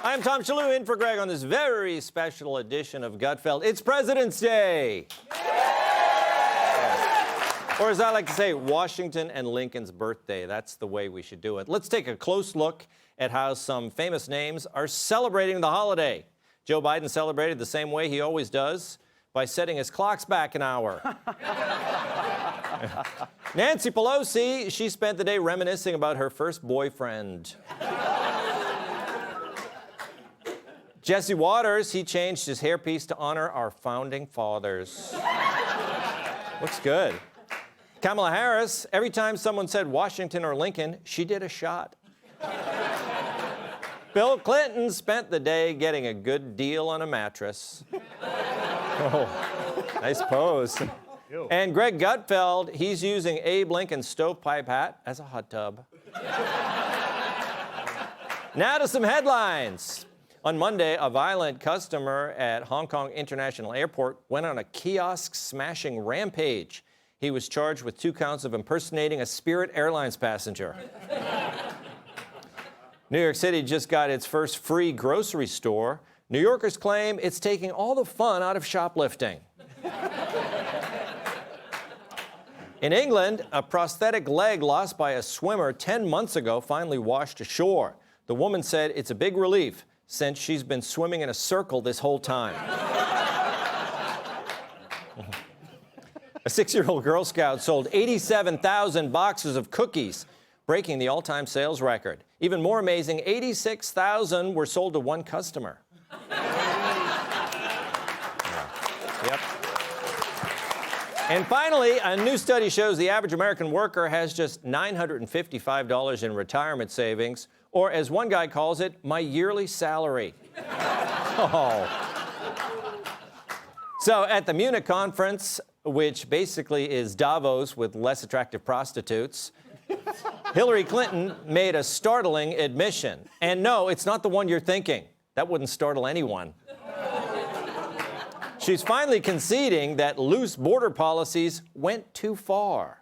I'm Tom Shillue in for Greg on this very special edition of Gutfeld. It's President's Day! Or as I like to say, Washington and Lincoln's birthday. That's the way we should do it. Let's take a close look at how some famous names are celebrating the holiday. Joe Biden celebrated the same way he always does, by setting his clocks back an hour. Nancy Pelosi, she spent the day reminiscing about her first boyfriend. Jesse Waters, he changed his hairpiece to honor our founding fathers. Looks good. Kamala Harris, every time someone said Washington or Lincoln, she did a shot. Bill Clinton spent the day getting a good deal on a mattress. Oh, nice pose. Ew. And Greg Gutfeld, he's using Abe Lincoln's stovepipe hat as a hot tub. Now to some headlines. On Monday, a violent customer at Hong Kong International Airport went on a kiosk-smashing rampage. He was charged with 2 counts of impersonating a Spirit Airlines passenger. New York City just got its first free grocery store. New Yorkers claim it's taking all the fun out of shoplifting. In England, a prosthetic leg lost by a swimmer 10 months ago finally washed ashore. The woman said it's a big relief since she's been swimming in a circle this whole time. A 6-year-old Girl Scout sold 87,000 boxes of cookies, breaking the all-time sales record. Even more amazing, 86,000 were sold to one customer. Yep. And finally, a new study shows the average American worker has just $955 in retirement savings, or as one guy calls it, my yearly salary. Oh. So at the Munich conference, which basically is Davos with less attractive prostitutes, Hillary Clinton made a startling admission. And no, it's not the one you're thinking. That wouldn't startle anyone. She's finally conceding that loose border policies went too far.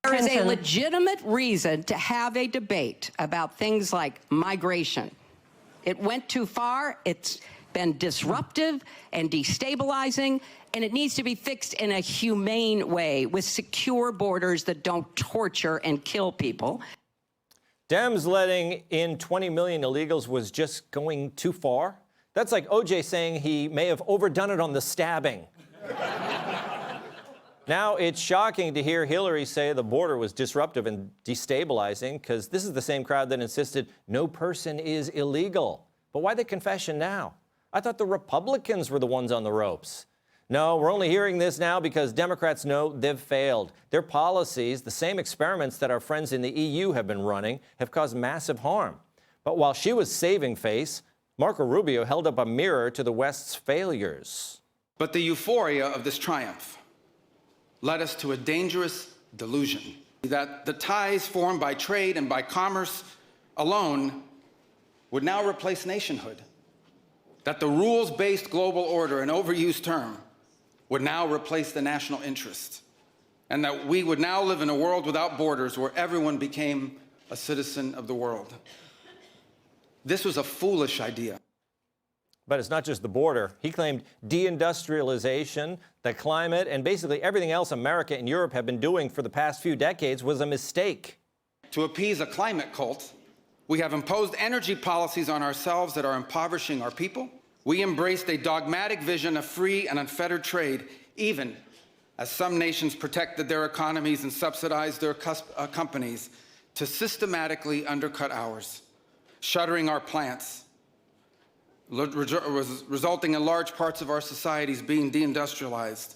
There is a legitimate reason to have a debate about things like migration. It went too far, it's been disruptive and destabilizing, and it needs to be fixed in a humane way with secure borders that don't torture and kill people. Dems letting in 20 million illegals was just going too far. That's like O.J. saying he may have overdone it on the stabbing. Now it's shocking to hear Hillary say the border was disruptive and destabilizing, because this is the same crowd that insisted no person is illegal. But why the confession now? I thought the Republicans were the ones on the ropes. No, we're only hearing this now because Democrats know they've failed. Their policies, the same experiments that our friends in the EU have been running, have caused massive harm. But while she was saving face, Marco Rubio held up a mirror to the West's failures. But the euphoria of this triumph led us to a dangerous delusion that the ties formed by trade and by commerce alone would now replace nationhood. That the rules-based global order, an overused term, would now replace the national interest. And that we would now live in a world without borders where everyone became a citizen of the world. This was a foolish idea. But it's not just the border. He claimed deindustrialization, the climate, and basically everything else America and Europe have been doing for the past few decades was a mistake. To appease a climate cult, we have imposed energy policies on ourselves that are impoverishing our people. We embraced a dogmatic vision of free and unfettered trade, even as some nations protected their economies and subsidized their companies to systematically undercut ours, shuttering our plants, resulting in large parts of our societies being deindustrialized.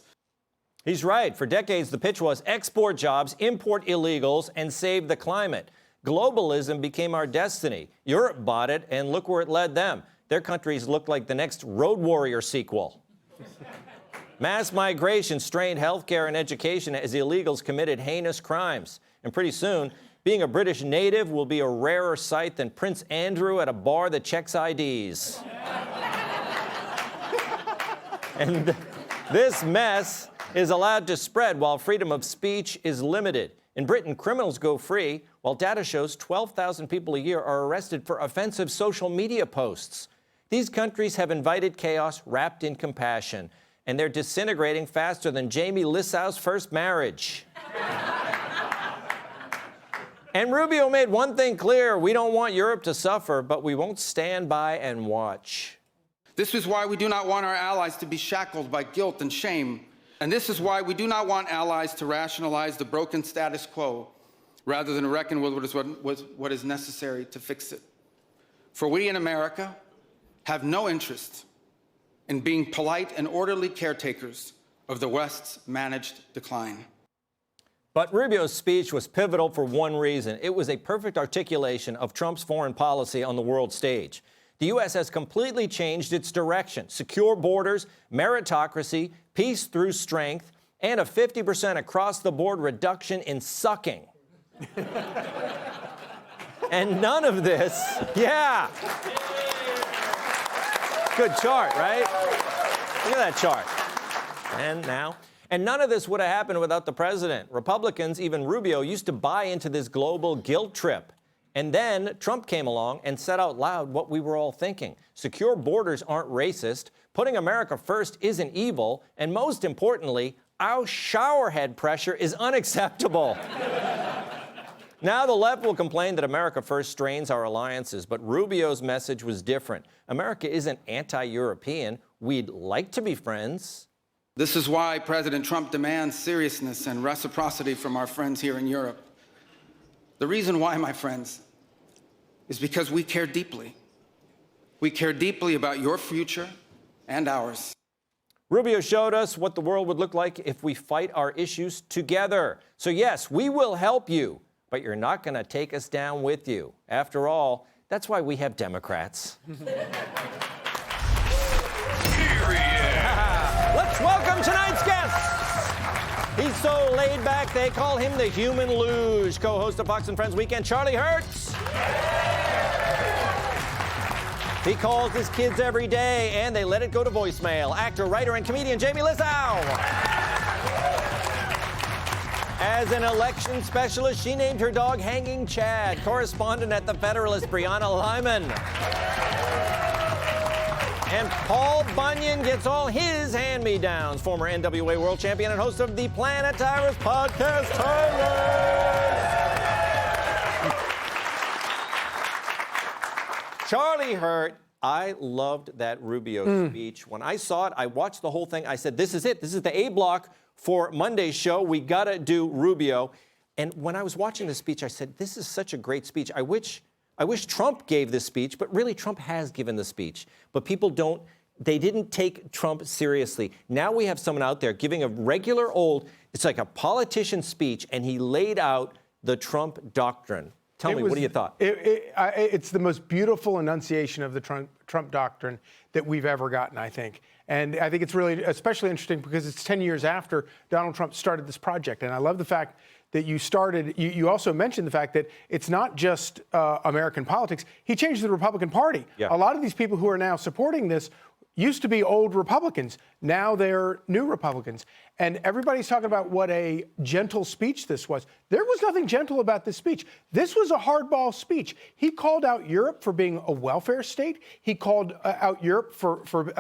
He's right. For decades, the pitch was export jobs, import illegals, and save the climate. Globalism became our destiny. Europe bought it, and look where it led them. Their countries looked like the next Road Warrior sequel. Mass migration strained healthcare and education as illegals committed heinous crimes. And pretty soon, being a British native will be a rarer sight than Prince Andrew at a bar that checks IDs. And this mess is allowed to spread while freedom of speech is limited. In In Britain, criminals go free, while data shows 12,000 people a year are arrested for offensive social media posts. These countries have invited chaos wrapped in compassion, and they're disintegrating faster than Jamie Lissau's first marriage. And Rubio made one thing clear: we don't want Europe to suffer, but we won't stand by and watch. This is why we do not want our allies to be shackled by guilt and shame. And this is why we do not want allies to rationalize the broken status quo rather than reckon with what is necessary to fix it. For we in America have no interest in being polite and orderly caretakers of the West's managed decline. But Rubio's speech was pivotal for one reason. It was a perfect articulation of Trump's foreign policy on the world stage. The U.S. has completely changed its direction: secure borders, meritocracy, peace through strength, and a 50% across-the-board reduction in sucking. And none of this, yeah. Good chart, right? Look at that chart. And none of this would have happened without the president. Republicans, even Rubio, used to buy into this global guilt trip. And then Trump came along and said out loud what we were all thinking: secure borders aren't racist, putting America first isn't evil, and most importantly, our showerhead pressure is unacceptable. Now the left will complain that America first strains our alliances, but Rubio's message was different. America isn't anti-European. We'd like to be friends. This is why President Trump demands seriousness and reciprocity from our friends here in Europe. The reason why, my friends, is because we care deeply. We care deeply about your future and ours. Rubio showed us what the world would look like if we fight our issues together. So yes, we will help you, but you're not going to take us down with you. After all, that's why we have Democrats. Let's welcome tonight's guest. He's so laid back, they call him the Human Luge. Co-host of Fox & Friends Weekend, Charlie Hertz. He calls his kids every day, and they let it go to voicemail. Actor, writer, and comedian Jamie Lissau. As an election specialist, she named her dog Hanging Chad. Correspondent at The Federalist, Brianna Lyman. And Paul Bunyan gets all his hand-me-downs. Former NWA world champion and host of the Planet Tyrus podcast, Tyrus. Charlie Hurt, I loved that Rubio speech. When I saw it, I watched the whole thing. I said, this is it. This is the A block for Monday's show. We got to do Rubio. And when I was watching the speech, I said, this is such a great speech. I wish Trump gave this speech, but really Trump has given the speech. But people they didn't take Trump seriously. Now we have someone out there giving a regular old, it's like a politician speech, and he laid out the Trump doctrine. Tell me, what do you thought? It's the most beautiful enunciation of the Trump doctrine that we've ever gotten, I think. And I think it's really especially interesting because it's 10 years after Donald Trump started this project. And I love the fact that you also mentioned the fact that it's not just American politics. He changed the Republican Party. Yeah. A lot of these people who are now supporting this used to be old Republicans. Now they're new Republicans. And everybody's talking about what a gentle speech this was. There was nothing gentle about this speech. This was a hardball speech. He called out Europe for being a welfare state. He called out Europe for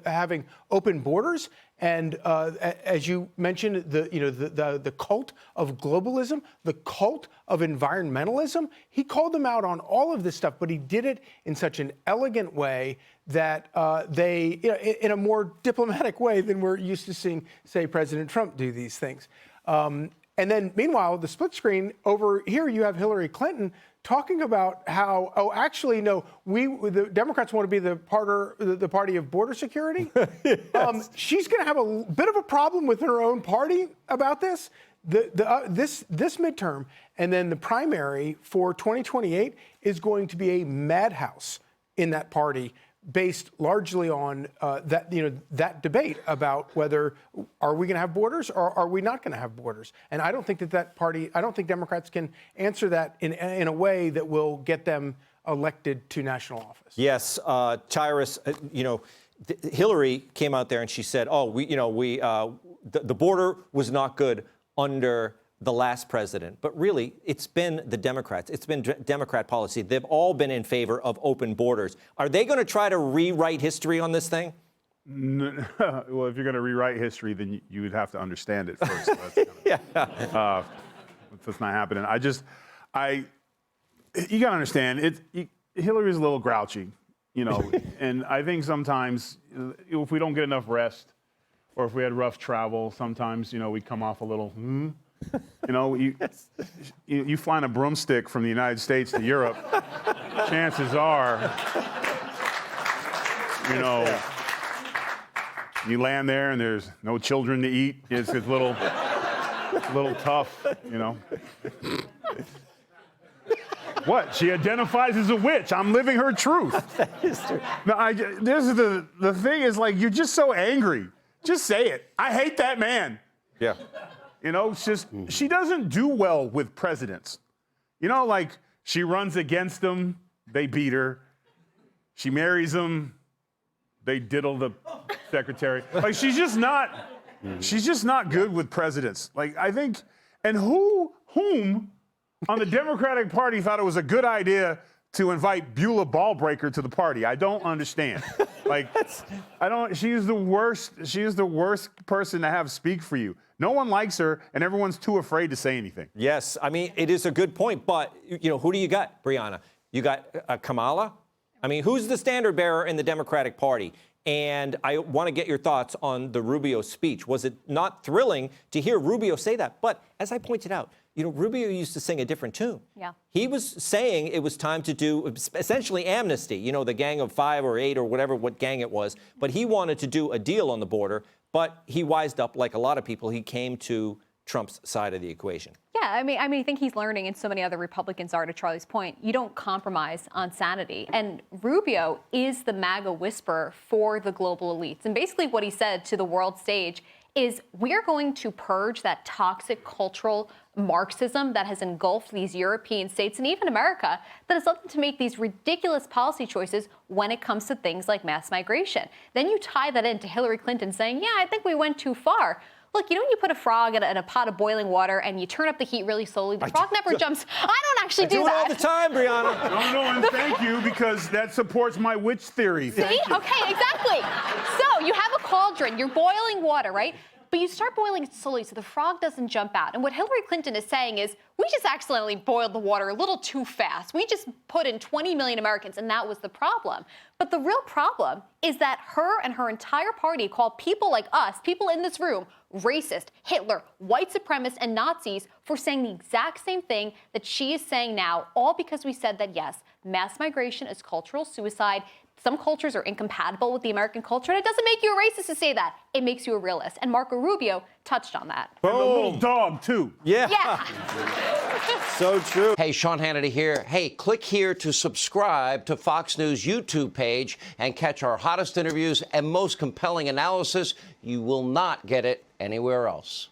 having open borders. And as you mentioned, the cult of globalism, the cult of environmentalism, he called them out on all of this stuff, but he did it in such an elegant way that in a more diplomatic way than we're used to seeing, say, President Trump do these things. And then, meanwhile, the split screen over here, you have Hillary Clinton talking about how, the Democrats want to be the party of border security. Yes. She's going to have a bit of a problem with her own party about this. This midterm and then the primary for 2028 is going to be a madhouse in that party, based largely on that debate about whether are we going to have borders or are we not going to have borders. And I don't think I don't think Democrats can answer that in a way that will get them elected to national office. Yes, Tyrus, Hillary came out there and she said, the border was not good under the last president, but really, it's been the Democrats. It's been Democrat policy. They've all been in favor of open borders. Are they going to try to rewrite history on this thing? No, well, if you're going to rewrite history, then you would have to understand it first. So that's not happening. You got to understand, Hillary's a little grouchy, you know, and I think sometimes if we don't get enough rest or if we had rough travel, sometimes, you know, we come off a little, you know, you flying a broomstick from the United States to Europe, chances are, you know, you land there and there's no children to eat. It's a little tough, you know. What? She identifies as a witch. I'm living her truth. That is true. No, this is the thing is, like, you're just so angry. Just say it. I hate that man. Yeah. You know, it's just, she doesn't do well with presidents. You know, like, she runs against them, they beat her. She marries them, they diddle the secretary. Like, she's just not good with presidents. Like, I think, and whom on the Democratic Party thought it was a good idea to invite Beulah Ballbreaker to the party? I don't understand. Like, she's the worst person to have speak for you. No one likes her, and everyone's too afraid to say anything. Yes, I mean, it is a good point, but, you know, who do you got, Brianna? You got Kamala? I mean, who's the standard bearer in the Democratic Party? And I want to get your thoughts on the Rubio speech. Was it not thrilling to hear Rubio say that? But as I pointed out, you know, Rubio used to sing a different tune. Yeah. He was saying it was time to do essentially amnesty, you know, the gang of 5 or 8 or whatever, what gang it was. But he wanted to do a deal on the border, but he wised up like a lot of people. He came to Trump's side of the equation. Yeah, I mean, I think he's learning, and so many other Republicans are, to Charlie's point. You don't compromise on sanity. And Rubio is the MAGA whisperer for the global elites. And basically what he said to the world stage is, we're going to purge that toxic cultural Marxism that has engulfed these European states and even America, that has led them to make these ridiculous policy choices when it comes to things like mass migration. Then you tie that into Hillary Clinton saying, yeah, I think we went too far. Look, you know when you put a frog in a pot of boiling water and you turn up the heat really slowly, the frog never jumps. I don't actually do that. I do it all the time, Brianna. No, and thank you, because that supports my witch theory. See? Okay, exactly. So you have a cauldron, you're boiling water, right? But you start boiling it slowly so the frog doesn't jump out. And what Hillary Clinton is saying is, we just accidentally boiled the water a little too fast. We just put in 20 million Americans, and that was the problem. But the real problem is that her and her entire party called people like us, people in this room, racist, Hitler, white supremacists, and Nazis for saying the exact same thing that she is saying now, all because we said that, yes, mass migration is cultural suicide. Some cultures are incompatible with the American culture, and it doesn't make you a racist to say that. It makes you a realist. And Marco Rubio touched on that. And the little dog, too. Yeah. So true. Hey, Sean Hannity here. Hey, click here to subscribe to Fox News YouTube page and catch our hottest interviews and most compelling analysis. You will not get it anywhere else.